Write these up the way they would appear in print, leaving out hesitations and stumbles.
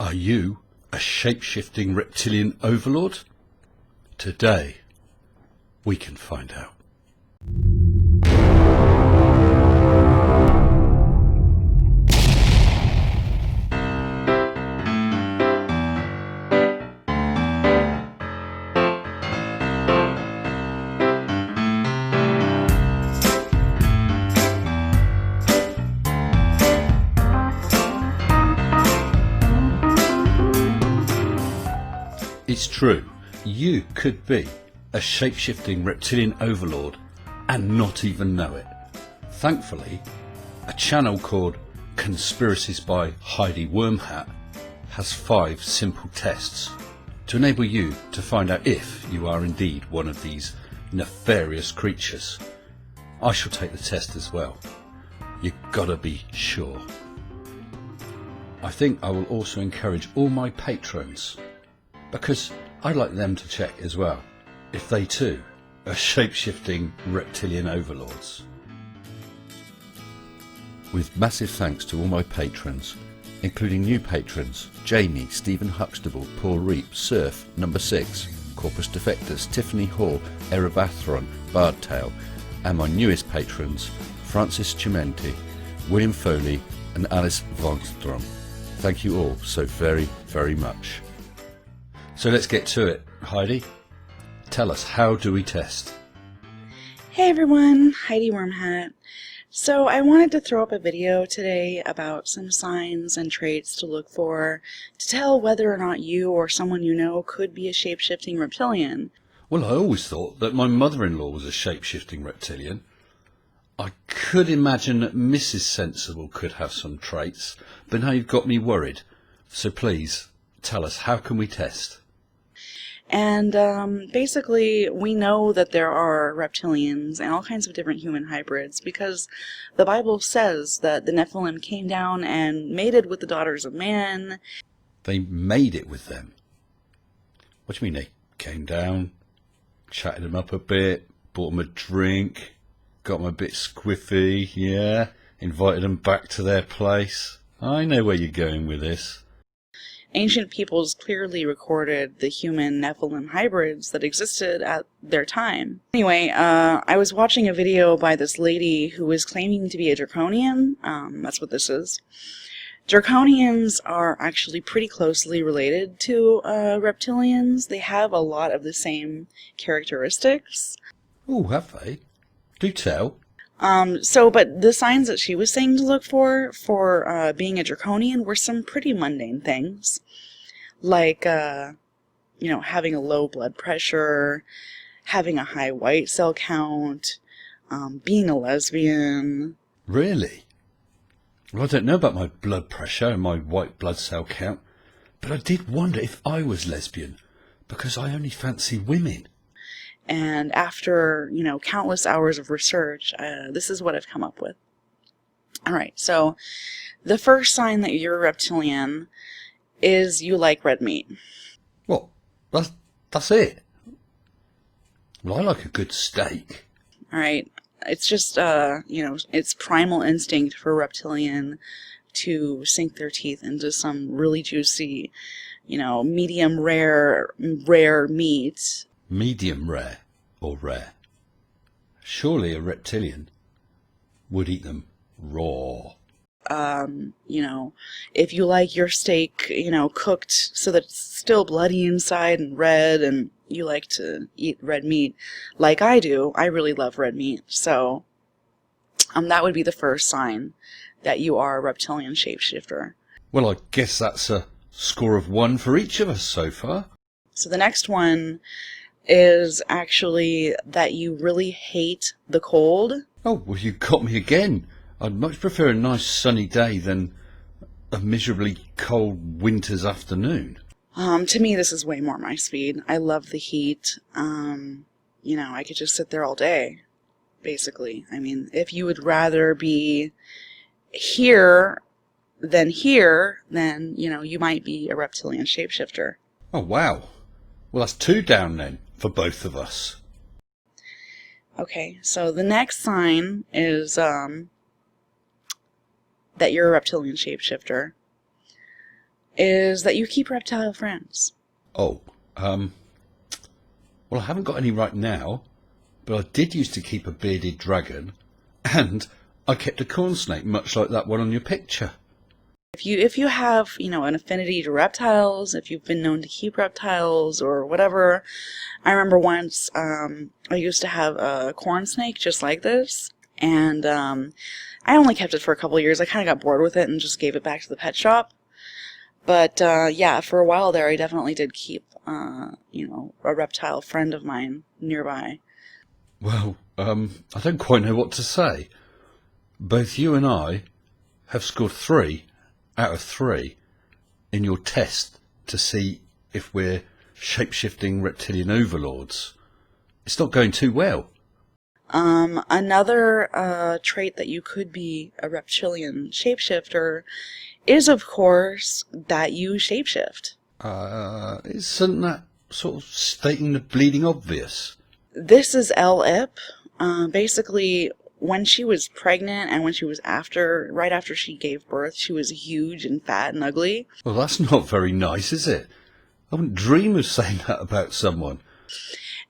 Are you a shape-shifting reptilian overlord? Today, we can find out. It's true, you could be a shape-shifting reptilian overlord and not even know it. Thankfully, a channel called Conspiracies by Heidi Wormhat has 5 simple tests to enable you to find out if you are indeed one of these nefarious creatures. I shall take the test as well. You gotta be sure. I think I will also encourage all my patrons, because I'd like them to check as well if they too are shape-shifting reptilian overlords. With massive thanks to all my patrons, including new patrons Jamie, Stephen Huxtable, Paul Reap, Surf, Number 6, Corpus Defectus, Tiffany Hall, Erebathron, Bardtail, and my newest patrons Francis Chimenti, William Foley and Alice Vongstrom. Thank you all so very, very much. So let's get to it. Heidi, tell us, how do we test? Hey everyone, Heidi Wormhat. So I wanted to throw up a video today about some signs and traits to look for to tell whether or not you or someone you know could be a shape-shifting reptilian. Well, I always thought that my mother-in-law was a shape-shifting reptilian. I could imagine that Mrs. Sensible could have some traits, but now you've got me worried. So please, tell us, how can we test? And basically, we know that there are reptilians and all kinds of different human hybrids because the Bible says that the Nephilim came down and mated with the daughters of man. They made it with them? What do you mean they came down, chatted them up a bit, bought them a drink, got them a bit squiffy, yeah, invited them back to their place? I know where you're going with this. Ancient peoples clearly recorded the human Nephilim hybrids that existed at their time. Anyway, I was watching a video by this lady who was claiming to be a draconian. That's what this is. Draconians are actually pretty closely related to reptilians. They have a lot of the same characteristics. Oh, have they? Do tell. But the signs that she was saying to look for being a draconian were some pretty mundane things. Like, having a low blood pressure, having a high white cell count, being a lesbian. Really? Well, I don't know about my blood pressure and my white blood cell count, but I did wonder if I was lesbian, because I only fancy women. And after, countless hours of research, this is what I've come up with. Alright, so the first sign that you're a reptilian is you like red meat. What? That's it? Well, I like a good steak. Alright, it's just, it's primal instinct for a reptilian to sink their teeth into some really juicy, medium rare meat. Medium rare or rare? Surely a reptilian would eat them raw. If you like your steak, cooked so that it's still bloody inside and red, and you like to eat red meat, like I do, I really love red meat, so that would be the first sign that you are a reptilian shapeshifter. Well, I guess that's a score of 1 for each of us so far. So the next one is actually that you really hate the cold. Oh, well, you got me again. I'd much prefer a nice sunny day than a miserably cold winter's afternoon. To me, this is way more my speed. I love the heat. I could just sit there all day, basically. I mean, if you would rather be here, then you might be a reptilian shapeshifter. Oh, wow. Well, that's 2 down then, for both of us. Okay, so the next sign is, that you're a reptilian shapeshifter is that you keep reptile friends. Oh, well, I haven't got any right now, but I did used to keep a bearded dragon, and I kept a corn snake, much like that one on your picture. If you have, an affinity to reptiles, if you've been known to keep reptiles or whatever, I remember once I used to have a corn snake just like this, and I only kept it for a couple of years. I kind of got bored with it and just gave it back to the pet shop. But yeah, for a while there, I definitely did keep, a reptile friend of mine nearby. Well, I don't quite know what to say. Both you and I have scored 3 out of 3 in your test to see if we're shape-shifting reptilian overlords. It's not going too well. Another trait that you could be a reptilian shapeshifter is, of course, that you shapeshift. Isn't that sort of stating the bleeding obvious? This is L-Ip. Basically, when she was pregnant and when she was right after she gave birth, she was huge and fat and ugly. Well, that's not very nice, is it? I wouldn't dream of saying that about someone.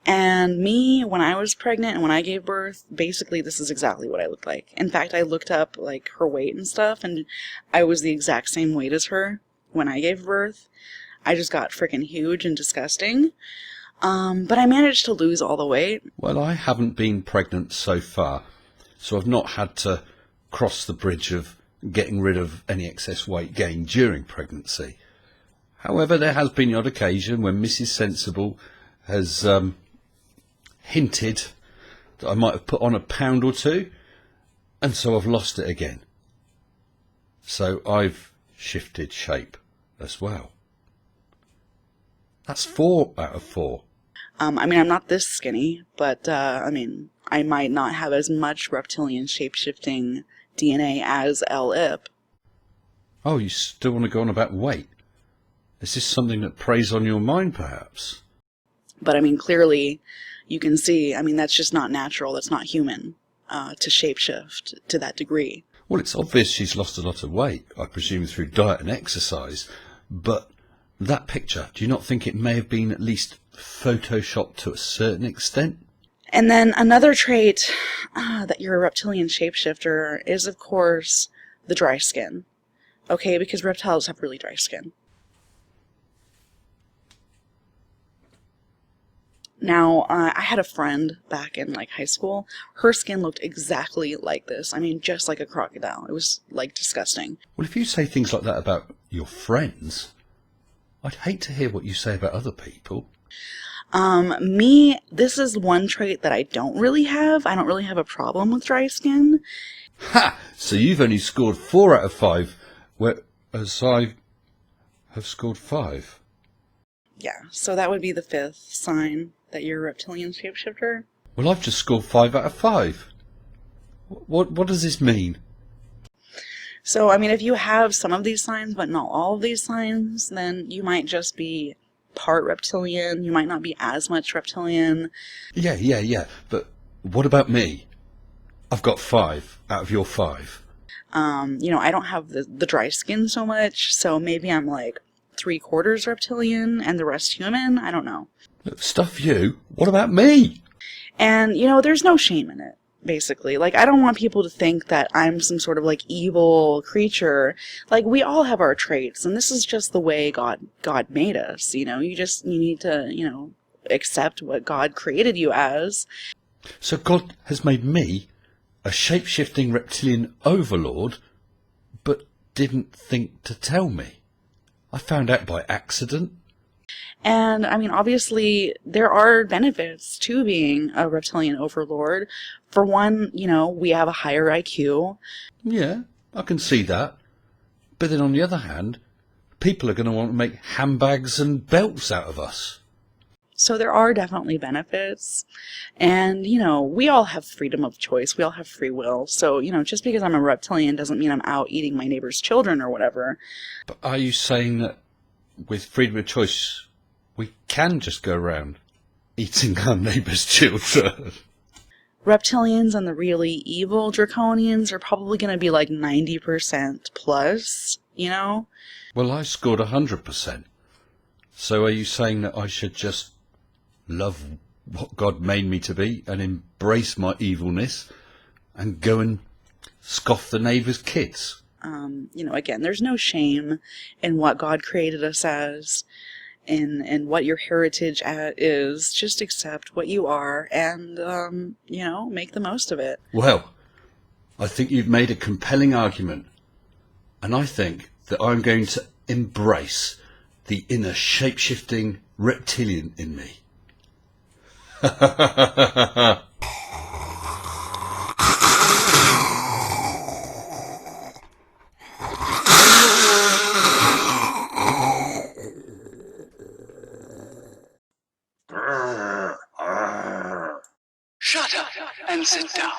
And me, when I was pregnant and when I gave birth, basically this is exactly what I looked like. In fact, I looked up like her weight and stuff, and I was the exact same weight as her when I gave birth. I just got freaking huge and disgusting. But I managed to lose all the weight. Well, I haven't been pregnant so far, so I've not had to cross the bridge of getting rid of any excess weight gained during pregnancy. However, there has been the odd occasion when Mrs. Sensible has hinted that I might have put on a pound or 2, and so I've lost it again. So I've shifted shape as well. That's 4 out of 4. I'm not this skinny, but, I might not have as much reptilian shape-shifting DNA as L-Ip. Oh, you still want to go on about weight? Is this something that preys on your mind, perhaps? But, clearly, you can see, that's just not natural, that's not human, to shapeshift to that degree. Well, it's obvious she's lost a lot of weight, I presume through diet and exercise, but that picture, do you not think it may have been at least photoshopped to a certain extent? And then another trait that you're a reptilian shapeshifter is, of course, the dry skin. Okay, because reptiles have really dry skin. Now, I had a friend back in high school. Her skin looked exactly like this. Just like a crocodile. It was disgusting. Well, if you say things like that about your friends, I'd hate to hear what you say about other people. This is one trait that I don't really have. I don't really have a problem with dry skin. Ha! So you've only scored 4 out of 5, whereas I have scored 5. Yeah, so that would be the 5th sign that you're a reptilian shapeshifter. Well, I've just scored 5 out of 5. What does this mean? So, if you have some of these signs, but not all of these signs, then you might just be part reptilian. You might not be as much reptilian. Yeah. But what about me? I've got 5 out of your 5. I don't have the dry skin so much, so maybe I'm 3/4 reptilian and the rest human. I don't know. Stuff you. What about me? And, there's no shame in it, basically. I don't want people to think that I'm some sort of, evil creature. We all have our traits, and this is just the way God made us, you need to, accept what God created you as. So God has made me a shape-shifting reptilian overlord, but didn't think to tell me. I found out by accident. And, obviously, there are benefits to being a reptilian overlord. For one, we have a higher IQ. Yeah, I can see that. But then on the other hand, people are going to want to make handbags and belts out of us. So there are definitely benefits. And, we all have freedom of choice. We all have free will. So, just because I'm a reptilian doesn't mean I'm out eating my neighbor's children or whatever. But are you saying that with freedom of choice, we can just go around eating our neighbor's children? Reptilians and the really evil draconians are probably going to be 90% plus you know? Well, I scored 100%. So are you saying that I should just love what God made me to be and embrace my evilness and go and scoff the neighbour's kids? Again, there's no shame in what God created us as, and what your heritage is. Just accept what you are and, make the most of it. Well, I think you've made a compelling argument, and I think that I'm going to embrace the inner shape-shifting reptilian in me. Shut up and sit down.